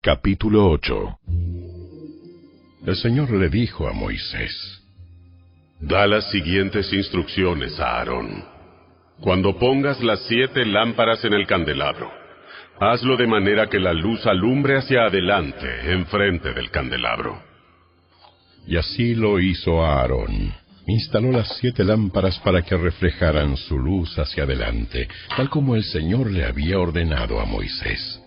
Capítulo 8. El Señor le dijo a Moisés: Da las siguientes instrucciones a Aarón. Cuando pongas las 7 lámparas en el candelabro, hazlo de manera que la luz alumbre hacia adelante, enfrente del candelabro. Y así lo hizo Aarón. Instaló las 7 lámparas para que reflejaran su luz hacia adelante, tal como el Señor le había ordenado a Moisés.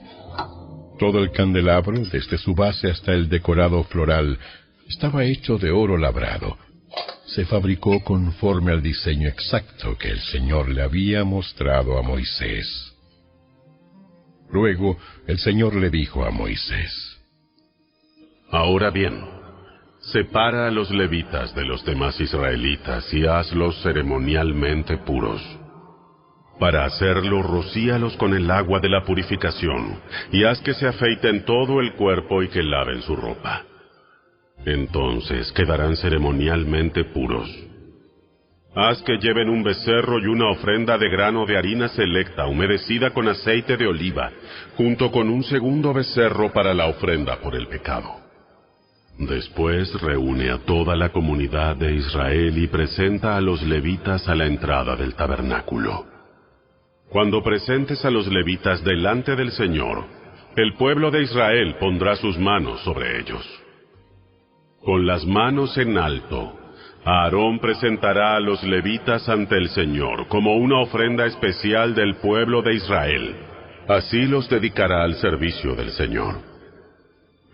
Todo el candelabro, desde su base hasta el decorado floral, estaba hecho de oro labrado. Se fabricó conforme al diseño exacto que el Señor le había mostrado a Moisés. Luego, el Señor le dijo a Moisés: Ahora bien, separa a los levitas de los demás israelitas y hazlos ceremonialmente puros. Para hacerlo, rocíalos con el agua de la purificación, y haz que se afeiten todo el cuerpo y que laven su ropa. Entonces quedarán ceremonialmente puros. Haz que lleven un becerro y una ofrenda de grano de harina selecta humedecida con aceite de oliva, junto con un segundo becerro para la ofrenda por el pecado. Después reúne a toda la comunidad de Israel y presenta a los levitas a la entrada del tabernáculo. Cuando presentes a los levitas delante del Señor, el pueblo de Israel pondrá sus manos sobre ellos. Con las manos en alto, Aarón presentará a los levitas ante el Señor como una ofrenda especial del pueblo de Israel. Así los dedicará al servicio del Señor.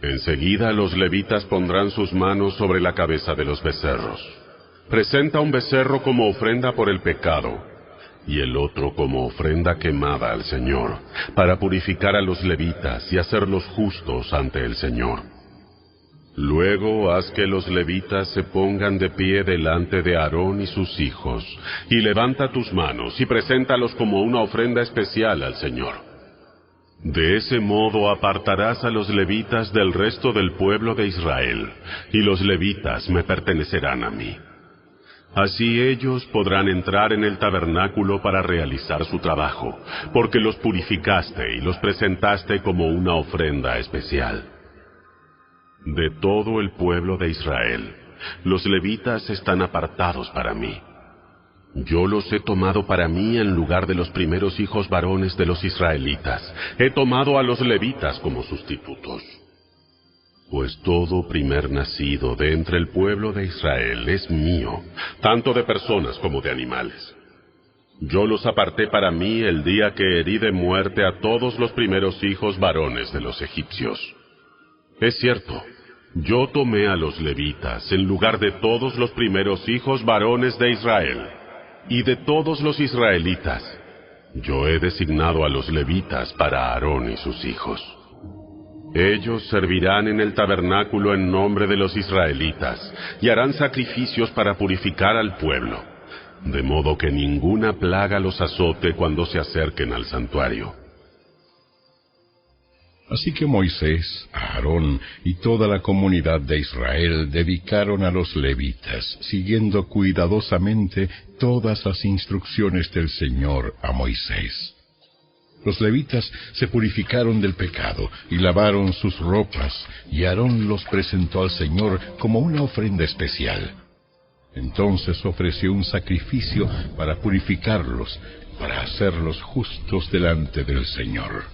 Enseguida los levitas pondrán sus manos sobre la cabeza de los becerros. Presenta un becerro como ofrenda por el pecado, y el otro como ofrenda quemada al Señor, para purificar a los levitas y hacerlos justos ante el Señor. Luego haz que los levitas se pongan de pie delante de Aarón y sus hijos, y levanta tus manos y preséntalos como una ofrenda especial al Señor. De ese modo apartarás a los levitas del resto del pueblo de Israel, y los levitas me pertenecerán a mí. Así ellos podrán entrar en el tabernáculo para realizar su trabajo, porque los purificaste y los presentaste como una ofrenda especial. De todo el pueblo de Israel, los levitas están apartados para mí. Yo los he tomado para mí en lugar de los primeros hijos varones de los israelitas. He tomado a los levitas como sustitutos. Pues todo primer nacido de entre el pueblo de Israel es mío, tanto de personas como de animales. Yo los aparté para mí el día que herí de muerte a todos los primeros hijos varones de los egipcios. Es cierto, yo tomé a los levitas en lugar de todos los primeros hijos varones de Israel, y de todos los israelitas, yo he designado a los levitas para Aarón y sus hijos. Ellos servirán en el tabernáculo en nombre de los israelitas, y harán sacrificios para purificar al pueblo, de modo que ninguna plaga los azote cuando se acerquen al santuario. Así que Moisés, Aarón y toda la comunidad de Israel dedicaron a los levitas, siguiendo cuidadosamente todas las instrucciones del Señor a Moisés. Los levitas se purificaron del pecado y lavaron sus ropas, y Aarón los presentó al Señor como una ofrenda especial. Entonces ofreció un sacrificio para purificarlos, para hacerlos justos delante del Señor.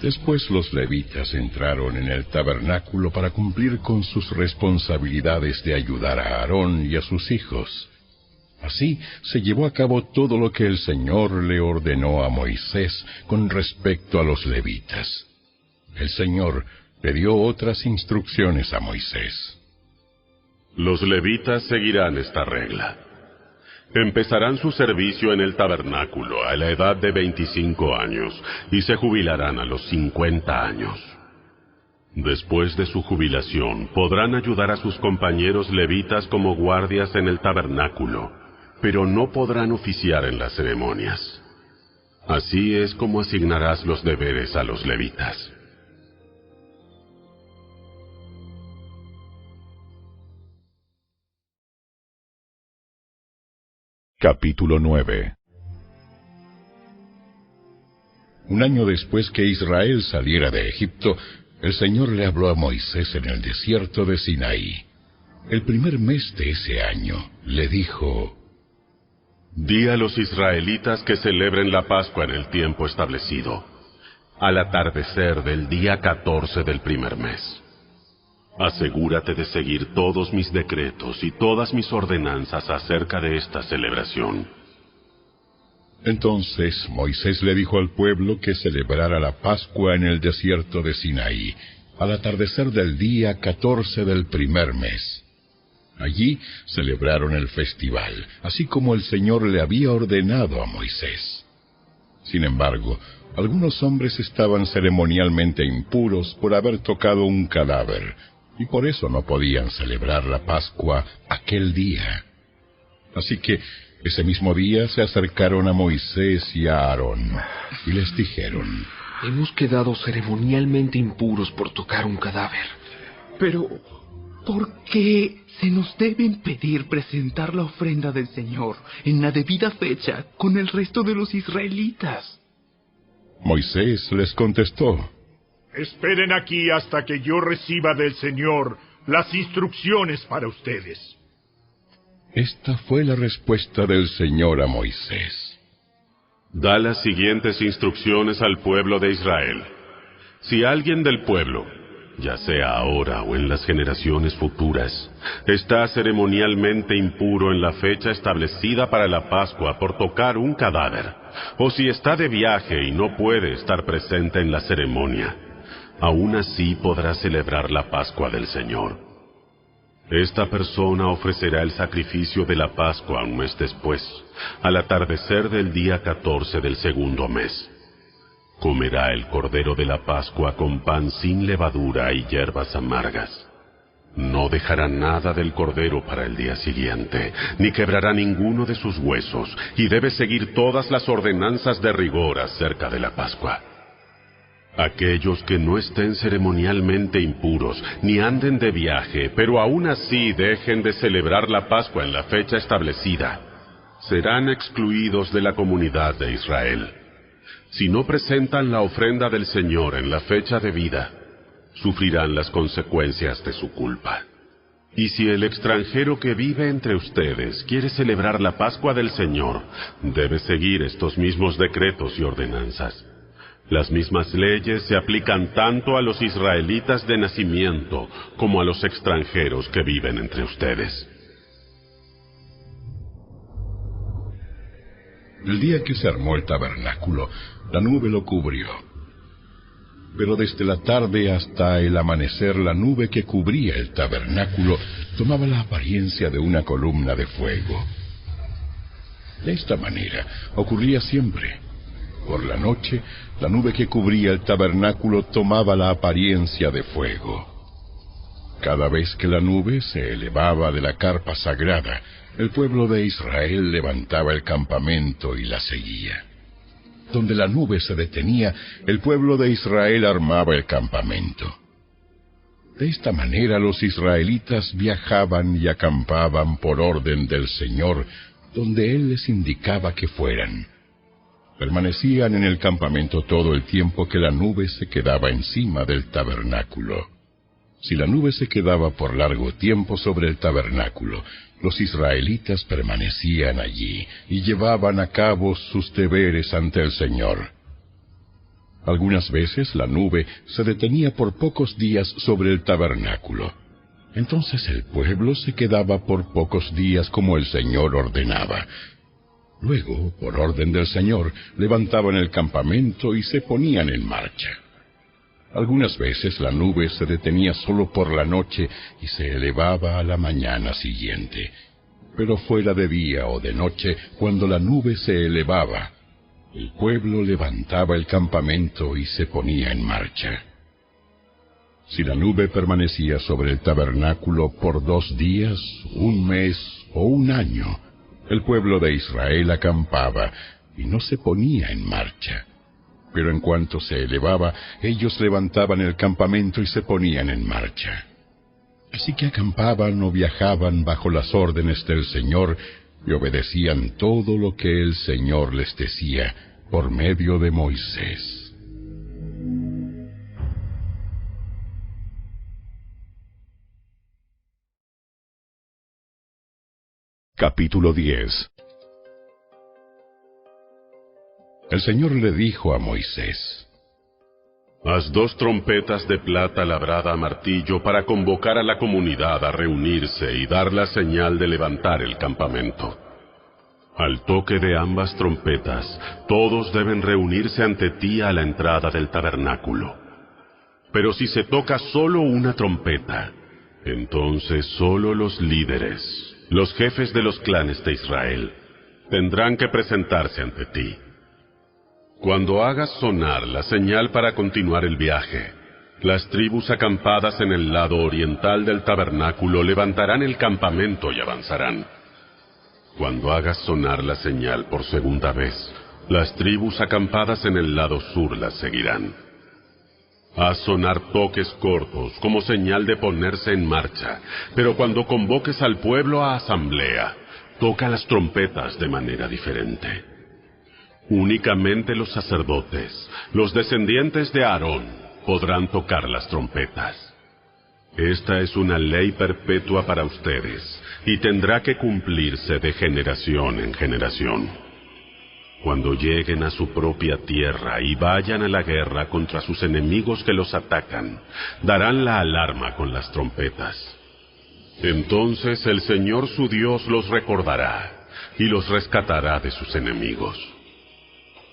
Después los levitas entraron en el tabernáculo para cumplir con sus responsabilidades de ayudar a Aarón y a sus hijos. Así se llevó a cabo todo lo que el Señor le ordenó a Moisés con respecto a los levitas. El Señor le dio otras instrucciones a Moisés. Los levitas seguirán esta regla. Empezarán su servicio en el tabernáculo a la edad de 25 años y se jubilarán a los 50 años. Después de su jubilación, podrán ayudar a sus compañeros levitas como guardias en el tabernáculo, pero no podrán oficiar en las ceremonias. Así es como asignarás los deberes a los levitas. Capítulo 9. Un año después que Israel saliera de Egipto, El Señor le habló a Moisés en el desierto de Sinaí. El primer mes de ese año le dijo: Di a los israelitas que celebren la Pascua en el tiempo establecido, al atardecer del día 14 del primer mes. Asegúrate de seguir todos mis decretos y todas mis ordenanzas acerca de esta celebración. Entonces Moisés le dijo al pueblo que celebrara la Pascua en el desierto de Sinaí, al atardecer del día 14 del primer mes. Allí celebraron el festival, así como el Señor le había ordenado a Moisés. Sin embargo, algunos hombres estaban ceremonialmente impuros por haber tocado un cadáver, y por eso no podían celebrar la Pascua aquel día. Así que ese mismo día se acercaron a Moisés y a Aarón, y les dijeron: Hemos quedado ceremonialmente impuros por tocar un cadáver. Pero, ¿por qué se nos debe impedir presentar la ofrenda del Señor en la debida fecha con el resto de los israelitas? Moisés les contestó: Esperen aquí hasta que yo reciba del Señor las instrucciones para ustedes. Esta fue la respuesta del Señor a Moisés: Da las siguientes instrucciones al pueblo de Israel. Si alguien del pueblo, ya sea ahora o en las generaciones futuras, está ceremonialmente impuro en la fecha establecida para la Pascua por tocar un cadáver, o si está de viaje y no puede estar presente en la ceremonia, aún así podrá celebrar la Pascua del Señor. Esta persona ofrecerá el sacrificio de la Pascua un mes después, al atardecer del día 14 del segundo mes. Comerá el cordero de la Pascua con pan sin levadura y hierbas amargas. No dejará nada del cordero para el día siguiente, ni quebrará ninguno de sus huesos, y debe seguir todas las ordenanzas de rigor acerca de la Pascua. Aquellos que no estén ceremonialmente impuros, ni anden de viaje, pero aún así dejen de celebrar la Pascua en la fecha establecida, serán excluidos de la comunidad de Israel. Si no presentan la ofrenda del Señor en la fecha debida, sufrirán las consecuencias de su culpa. Y si el extranjero que vive entre ustedes quiere celebrar la Pascua del Señor, debe seguir estos mismos decretos y ordenanzas. Las mismas leyes se aplican tanto a los israelitas de nacimiento como a los extranjeros que viven entre ustedes. El día que se armó el tabernáculo, la nube lo cubrió. Pero desde la tarde hasta el amanecer, la nube que cubría el tabernáculo tomaba la apariencia de una columna de fuego. De esta manera ocurría siempre. Por la noche, la nube que cubría el tabernáculo tomaba la apariencia de fuego. Cada vez que la nube se elevaba de la carpa sagrada, el pueblo de Israel levantaba el campamento y la seguía. Donde la nube se detenía, el pueblo de Israel armaba el campamento. De esta manera los israelitas viajaban y acampaban por orden del Señor, donde Él les indicaba que fueran. Permanecían en el campamento todo el tiempo que la nube se quedaba encima del tabernáculo. Si la nube se quedaba por largo tiempo sobre el tabernáculo, los israelitas permanecían allí y llevaban a cabo sus deberes ante el Señor. Algunas veces la nube se detenía por pocos días sobre el tabernáculo. Entonces el pueblo se quedaba por pocos días como el Señor ordenaba. Luego, por orden del Señor, levantaban el campamento y se ponían en marcha. Algunas veces la nube se detenía solo por la noche y se elevaba a la mañana siguiente. Pero fuera de día o de noche, cuando la nube se elevaba, el pueblo levantaba el campamento y se ponía en marcha. Si la nube permanecía sobre el tabernáculo por 2 días, 1 mes o 1 año, el pueblo de Israel acampaba y no se ponía en marcha. Pero en cuanto se elevaba, ellos levantaban el campamento y se ponían en marcha. Así que acampaban o viajaban bajo las órdenes del Señor y obedecían todo lo que el Señor les decía por medio de Moisés. Capítulo 10. El Señor le dijo a Moisés: Haz 2 trompetas de plata labrada a martillo para convocar a la comunidad a reunirse y dar la señal de levantar el campamento. Al toque de ambas trompetas, todos deben reunirse ante ti a la entrada del tabernáculo. Pero si se toca solo una trompeta, entonces solo los líderes, los jefes de los clanes de Israel, tendrán que presentarse ante ti. Cuando hagas sonar la señal para continuar el viaje, las tribus acampadas en el lado oriental del tabernáculo levantarán el campamento y avanzarán. Cuando hagas sonar la señal por segunda vez, las tribus acampadas en el lado sur las seguirán. Haz sonar toques cortos como señal de ponerse en marcha, pero cuando convoques al pueblo a asamblea, toca las trompetas de manera diferente. Únicamente los sacerdotes, los descendientes de Aarón, podrán tocar las trompetas. Esta es una ley perpetua para ustedes, y tendrá que cumplirse de generación en generación. Cuando lleguen a su propia tierra y vayan a la guerra contra sus enemigos que los atacan, darán la alarma con las trompetas. Entonces el Señor su Dios los recordará y los rescatará de sus enemigos.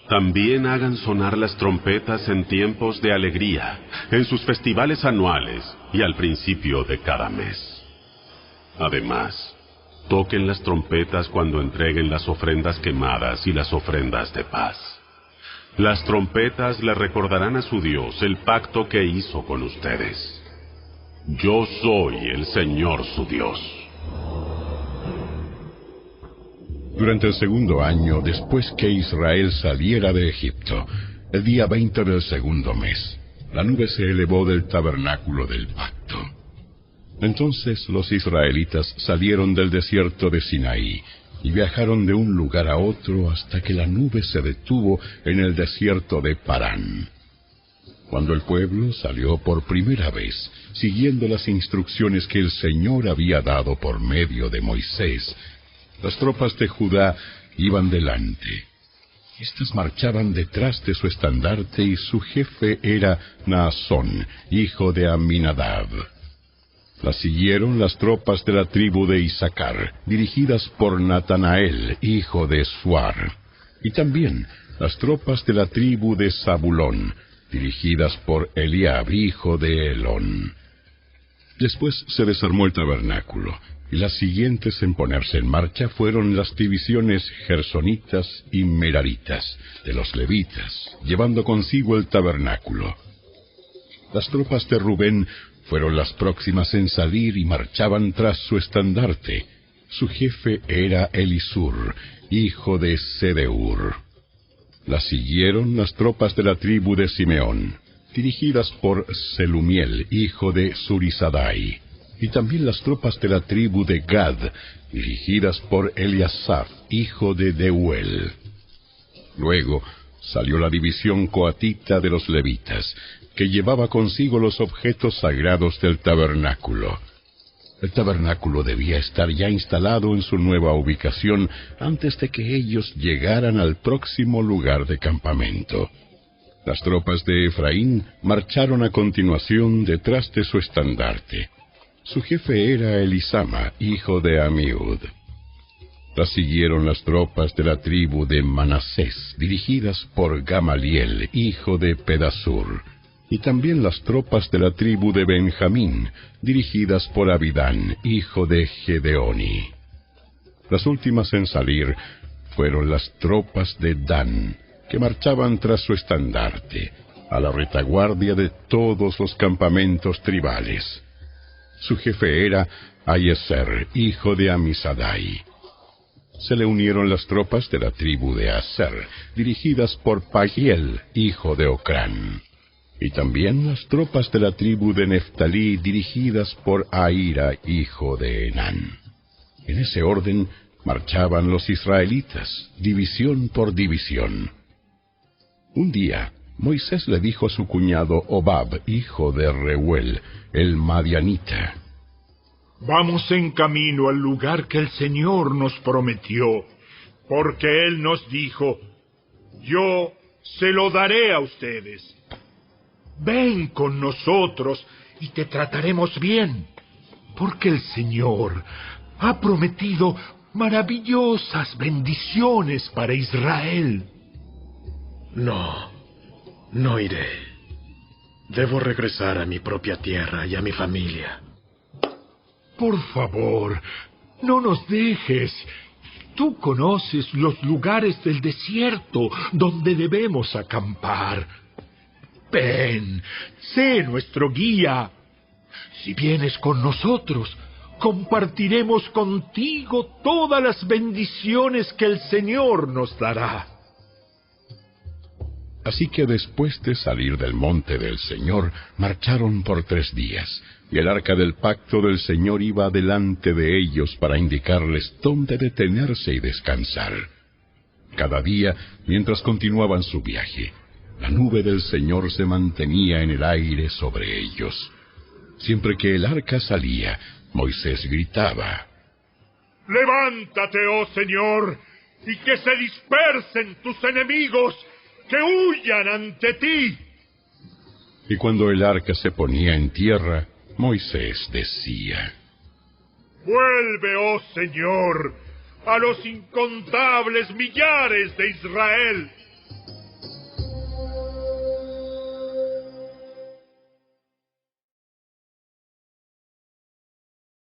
También hagan sonar las trompetas en tiempos de alegría, en sus festivales anuales y al principio de cada mes. Además, toquen las trompetas cuando entreguen las ofrendas quemadas y las ofrendas de paz. Las trompetas le recordarán a su Dios el pacto que hizo con ustedes. Yo soy el Señor su Dios. Durante el 2.º año, después que Israel saliera de Egipto, el día 20 del 2.º mes, la nube se elevó del tabernáculo del pacto. Entonces los israelitas salieron del desierto de Sinaí y viajaron de un lugar a otro hasta que la nube se detuvo en el desierto de Parán. Cuando el pueblo salió por primera vez, siguiendo las instrucciones que el Señor había dado por medio de Moisés, las tropas de Judá iban delante. Estas marchaban detrás de su estandarte y su jefe era Naasón, hijo de Aminadab. Las siguieron las tropas de la tribu de Isaacar, dirigidas por Natanael, hijo de Suar, y también las tropas de la tribu de Zabulón, dirigidas por Eliab, hijo de Helón. Después se desarmó el tabernáculo, y las siguientes en ponerse en marcha fueron las divisiones gersonitas y meraritas de los levitas, llevando consigo el tabernáculo. Las tropas de Rubén fueron las próximas en salir y marchaban tras su estandarte. Su jefe era Elisur, hijo de Sedeur. Las siguieron las tropas de la tribu de Simeón, dirigidas por Selumiel, hijo de Zurisadai, y también las tropas de la tribu de Gad, dirigidas por Eliasaf, hijo de Deuel. Luego salió la división coatita de los levitas, que llevaba consigo los objetos sagrados del tabernáculo. El tabernáculo debía estar ya instalado en su nueva ubicación antes de que ellos llegaran al próximo lugar de campamento. Las tropas de Efraín marcharon a continuación detrás de su estandarte. Su jefe era Elisama, hijo de Amiud. Las siguieron las tropas de la tribu de Manasés, dirigidas por Gamaliel, hijo de Pedasur, y también las tropas de la tribu de Benjamín, dirigidas por Abidán, hijo de Gedeoni. Las últimas en salir fueron las tropas de Dan, que marchaban tras su estandarte, a la retaguardia de todos los campamentos tribales. Su jefe era Ayeser, hijo de Amisadai. Se le unieron las tropas de la tribu de Aser, dirigidas por Pagiel, hijo de Ocrán, y también las tropas de la tribu de Neftalí, dirigidas por Ahira, hijo de Enán. En ese orden marchaban los israelitas, división por división. Un día, Moisés le dijo a su cuñado Hobab, hijo de Reuel, el madianita: Vamos en camino al lugar que el Señor nos prometió, porque Él nos dijo, yo se lo daré a ustedes. Ven con nosotros y te trataremos bien, porque el Señor ha prometido maravillosas bendiciones para Israel. No iré. Debo regresar a mi propia tierra y a mi familia. Por favor, no nos dejes. Tú conoces los lugares del desierto donde debemos acampar. Ven, sé nuestro guía. Si vienes con nosotros, compartiremos contigo todas las bendiciones que el Señor nos dará. Así que después de salir del monte del Señor, marcharon por 3 días, y el arca del pacto del Señor iba delante de ellos para indicarles dónde detenerse y descansar. Cada día, mientras continuaban su viaje, la nube del Señor se mantenía en el aire sobre ellos. Siempre que el arca salía, Moisés gritaba: ¡Levántate, oh Señor, y que se dispersen tus enemigos, que huyan ante ti! Y cuando el arca se ponía en tierra, Moisés decía: Vuelve, oh Señor, a los incontables millares de Israel.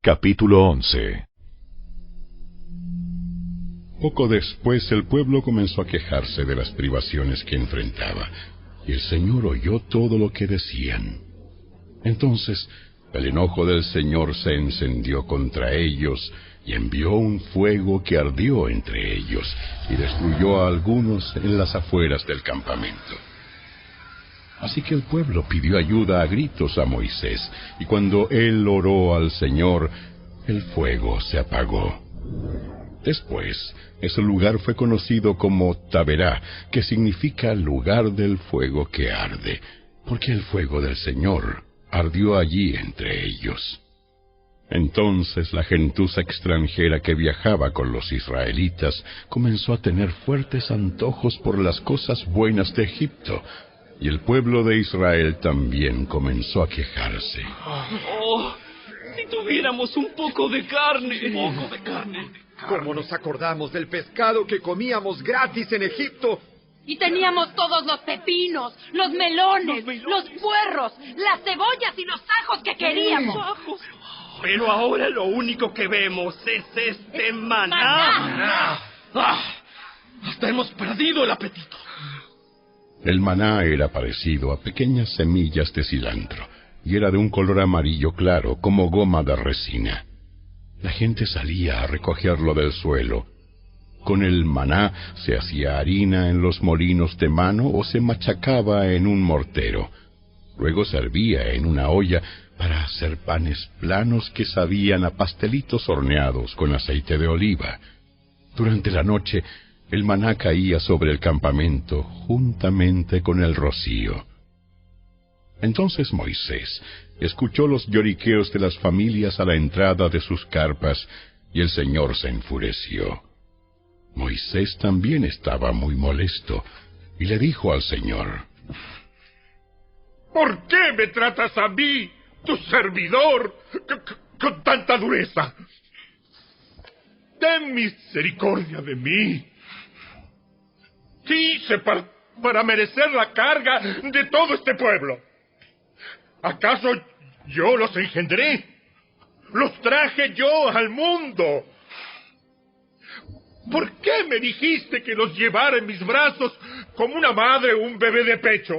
Capítulo 11. Poco después el pueblo comenzó a quejarse de las privaciones que enfrentaba, y el Señor oyó todo lo que decían. Entonces el enojo del Señor se encendió contra ellos, y envió un fuego que ardió entre ellos, y destruyó a algunos en las afueras del campamento. Así que el pueblo pidió ayuda a gritos a Moisés, y cuando él oró al Señor, el fuego se apagó. Después, ese lugar fue conocido como Taberá, que significa lugar del fuego que arde, porque el fuego del Señor ardió allí entre ellos. Entonces la gentuza extranjera que viajaba con los israelitas comenzó a tener fuertes antojos por las cosas buenas de Egipto, y el pueblo de Israel también comenzó a quejarse. ¡Oh! Si tuviéramos un poco de carne. ¿Cómo nos acordamos del pescado que comíamos gratis en Egipto? Y teníamos todos los pepinos, los melones, los puerros, las cebollas y los ajos que queríamos. Pero ahora lo único que vemos es este maná. Hasta hemos perdido el apetito. El maná era parecido a pequeñas semillas de cilantro, y era de un color amarillo claro, como goma de resina. La gente salía a recogerlo del suelo. Con el maná se hacía harina en los molinos de mano o se machacaba en un mortero. Luego se hervía en una olla para hacer panes planos que sabían a pastelitos horneados con aceite de oliva. Durante la noche, el maná caía sobre el campamento juntamente con el rocío. Entonces Moisés escuchó los lloriqueos de las familias a la entrada de sus carpas, y el Señor se enfureció. Moisés también estaba muy molesto, y le dijo al Señor: ¿Por qué me tratas a mí, tu servidor, con tanta dureza? Ten misericordia de mí. ¿Qué hice para merecer la carga de todo este pueblo? ¿Acaso yo los engendré? ¿Los traje yo al mundo? ¿Por qué me dijiste que los llevara en mis brazos como una madre o un bebé de pecho?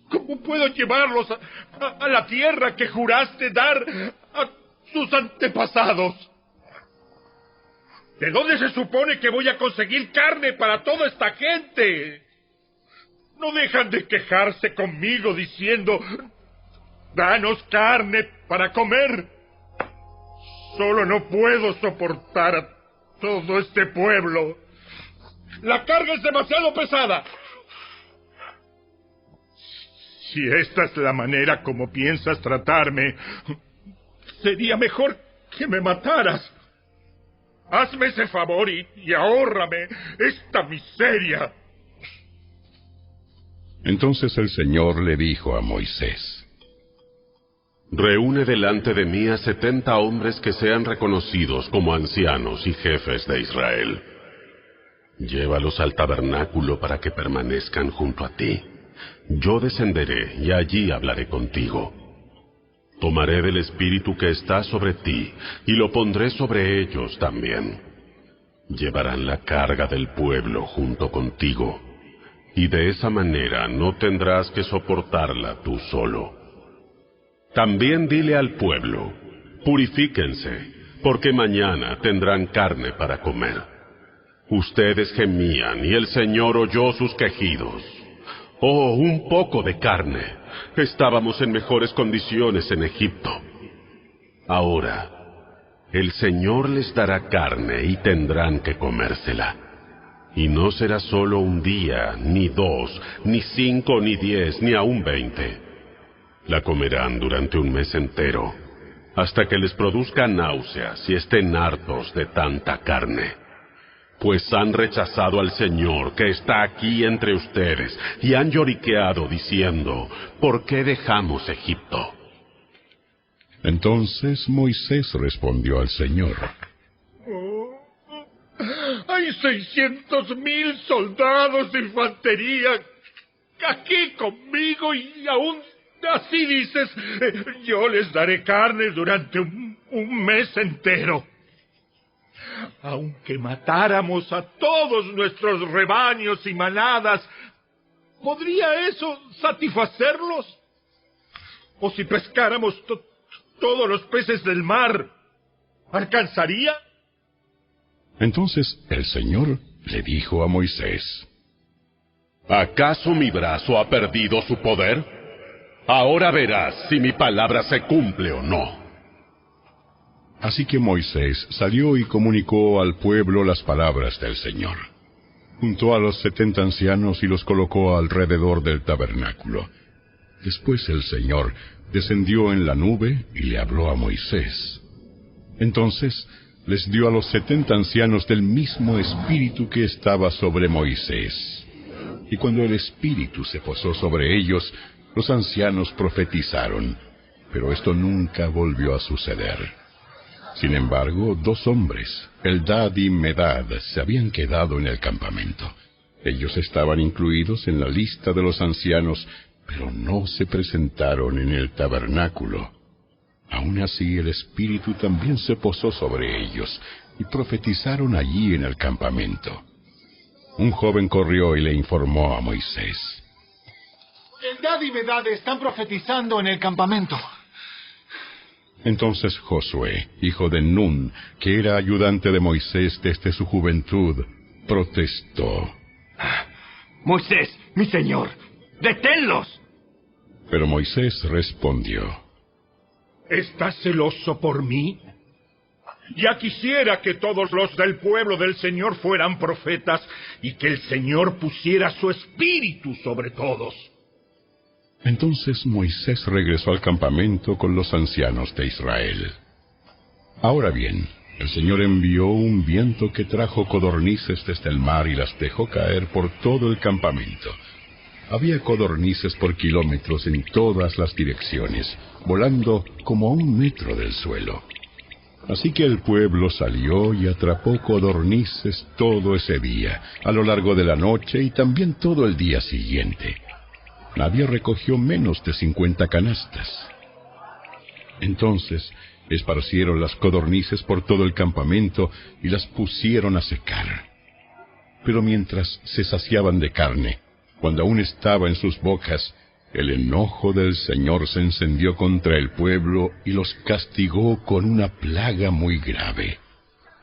¿Cómo puedo llevarlos a la tierra que juraste dar a sus antepasados? ¿De dónde se supone que voy a conseguir carne para toda esta gente? No dejan de quejarse conmigo diciendo: danos carne para comer. Solo no puedo soportar a todo este pueblo. La carga es demasiado pesada. Si esta es la manera como piensas tratarme, sería mejor que me mataras. Hazme ese favor y ahórrame esta miseria. Entonces el Señor le dijo a Moisés: Reúne delante de mí a 70 hombres que sean reconocidos como ancianos y jefes de Israel. Llévalos al tabernáculo para que permanezcan junto a ti. Yo descenderé y allí hablaré contigo. Tomaré del espíritu que está sobre ti y lo pondré sobre ellos también. Llevarán la carga del pueblo junto contigo, y de esa manera no tendrás que soportarla tú solo. También dile al pueblo: purifíquense, porque mañana tendrán carne para comer. Ustedes gemían y el Señor oyó sus quejidos. Oh, un poco de carne. Estábamos en mejores condiciones en Egipto. Ahora, el Señor les dará carne y tendrán que comérsela. Y no será solo un día, ni 2, ni 5, ni 10, ni aún 20. La comerán durante un mes entero, hasta que les produzca náuseas y estén hartos de tanta carne. Pues han rechazado al Señor que está aquí entre ustedes, y han lloriqueado diciendo: ¿por qué dejamos Egipto? Entonces Moisés respondió al Señor: Hay 600,000 soldados de infantería aquí conmigo y aún así dices: yo les daré carne durante un mes entero. Aunque matáramos a todos nuestros rebaños y manadas, ¿podría eso satisfacerlos? ¿O si pescáramos todos los peces del mar, alcanzaría? Entonces el Señor le dijo a Moisés: ¿acaso mi brazo ha perdido su poder? Ahora verás si mi palabra se cumple o no. Así que Moisés salió y comunicó al pueblo las palabras del Señor. Juntó a los 70 ancianos y los colocó alrededor del tabernáculo. Después el Señor descendió en la nube y le habló a Moisés. Entonces les dio a los 70 ancianos del mismo espíritu que estaba sobre Moisés. Y cuando el espíritu se posó sobre ellos, los ancianos profetizaron, pero esto nunca volvió a suceder. Sin embargo, 2 hombres, Eldad y Medad, se habían quedado en el campamento. Ellos estaban incluidos en la lista de los ancianos, pero no se presentaron en el tabernáculo. Aún así, el Espíritu también se posó sobre ellos, y profetizaron allí en el campamento. Un joven corrió y le informó a Moisés: Eldad y Medad están profetizando en el campamento. Entonces Josué, hijo de Nun, que era ayudante de Moisés desde su juventud, protestó: Moisés, mi señor, ¡deténlos! Pero Moisés respondió: ¿estás celoso por mí? Ya quisiera que todos los del pueblo del Señor fueran profetas y que el Señor pusiera su espíritu sobre todos. Entonces Moisés regresó al campamento con los ancianos de Israel. Ahora bien, el Señor envió un viento que trajo codornices desde el mar y las dejó caer por todo el campamento. Había codornices por kilómetros en todas las direcciones, volando como a 1 metro del suelo. Así que el pueblo salió y atrapó codornices todo ese día, a lo largo de la noche y también todo el día siguiente. Nadie recogió menos de 50 canastas. Entonces esparcieron las codornices por todo el campamento y las pusieron a secar. Pero mientras se saciaban de carne, cuando aún estaba en sus bocas, el enojo del Señor se encendió contra el pueblo y los castigó con una plaga muy grave.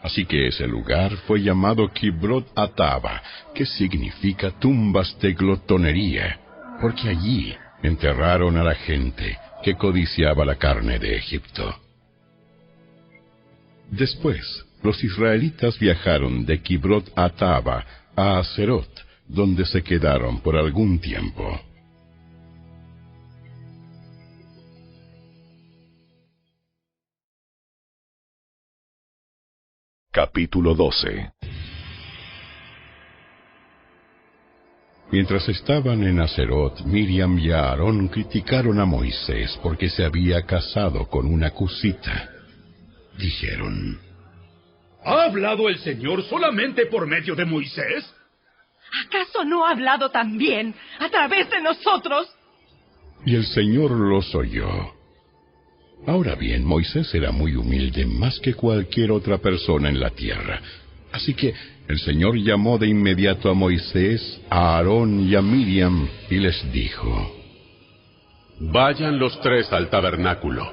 Así que ese lugar fue llamado Kibrot Ataba, que significa tumbas de glotonería, porque allí enterraron a la gente que codiciaba la carne de Egipto. Después, los israelitas viajaron de Kibrot Ataba a Aserot, donde se quedaron por algún tiempo. Capítulo 12. Mientras estaban en Aserot, Miriam y Aarón criticaron a Moisés porque se había casado con una cusita. Dijeron: ¿Ha hablado el Señor solamente por medio de Moisés? ¿Acaso no ha hablado también a través de nosotros? Y el Señor los oyó. Ahora bien, Moisés era muy humilde, más que cualquier otra persona en la tierra. Así que el Señor llamó de inmediato a Moisés, a Aarón y a Miriam, y les dijo: Vayan los tres al tabernáculo.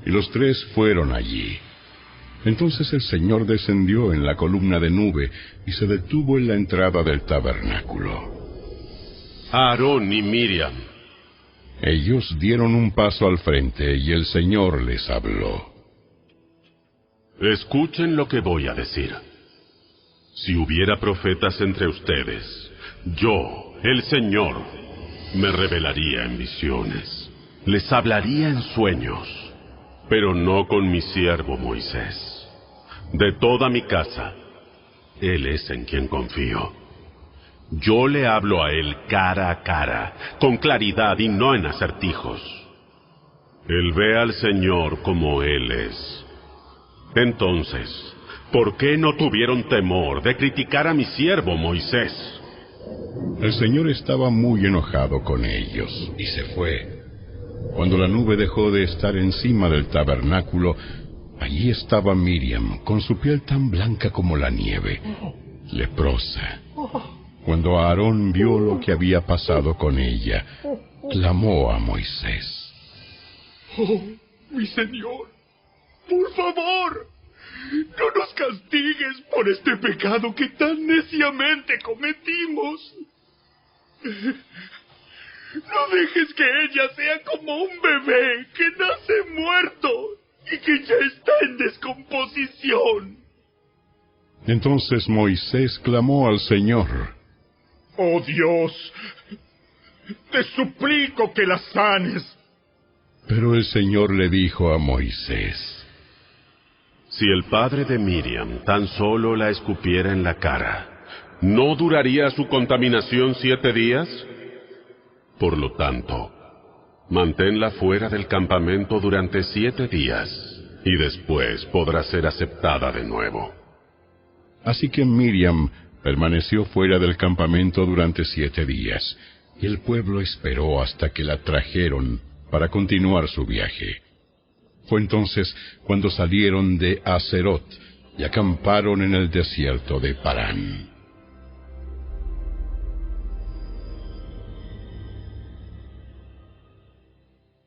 Y los tres fueron allí. Entonces el Señor descendió en la columna de nube y se detuvo en la entrada del tabernáculo. Aarón y Miriam. Ellos dieron un paso al frente y el Señor les habló. Escuchen lo que voy a decir. Si hubiera profetas entre ustedes, yo, el Señor, me revelaría en visiones. Les hablaría en sueños, pero no con mi siervo Moisés. De toda mi casa, él es en quien confío. Yo le hablo a él cara a cara, con claridad y no en acertijos. Él ve al Señor como él es. Entonces, ¿por qué no tuvieron temor de criticar a mi siervo Moisés? El Señor estaba muy enojado con ellos y se fue. Cuando la nube dejó de estar encima del tabernáculo, allí estaba Miriam, con su piel tan blanca como la nieve, leprosa. Cuando Aarón vio lo que había pasado con ella, clamó a Moisés: ¡Oh, mi Señor! ¡Por favor! ¡No nos castigues por este pecado que tan neciamente cometimos! No dejes que ella sea como un bebé que nace muerto y que ya está en descomposición. Entonces Moisés clamó al Señor: ¡Oh Dios! Te suplico que la sanes. Pero el Señor le dijo a Moisés: Si el padre de Miriam tan solo la escupiera en la cara, ¿no duraría su contaminación 7 días? Por lo tanto, manténla fuera del campamento durante 7 días, y después podrá ser aceptada de nuevo. Así que Miriam permaneció fuera del campamento durante 7 días, y el pueblo esperó hasta que la trajeron para continuar su viaje. Fue entonces cuando salieron de Aserot y acamparon en el desierto de Parán.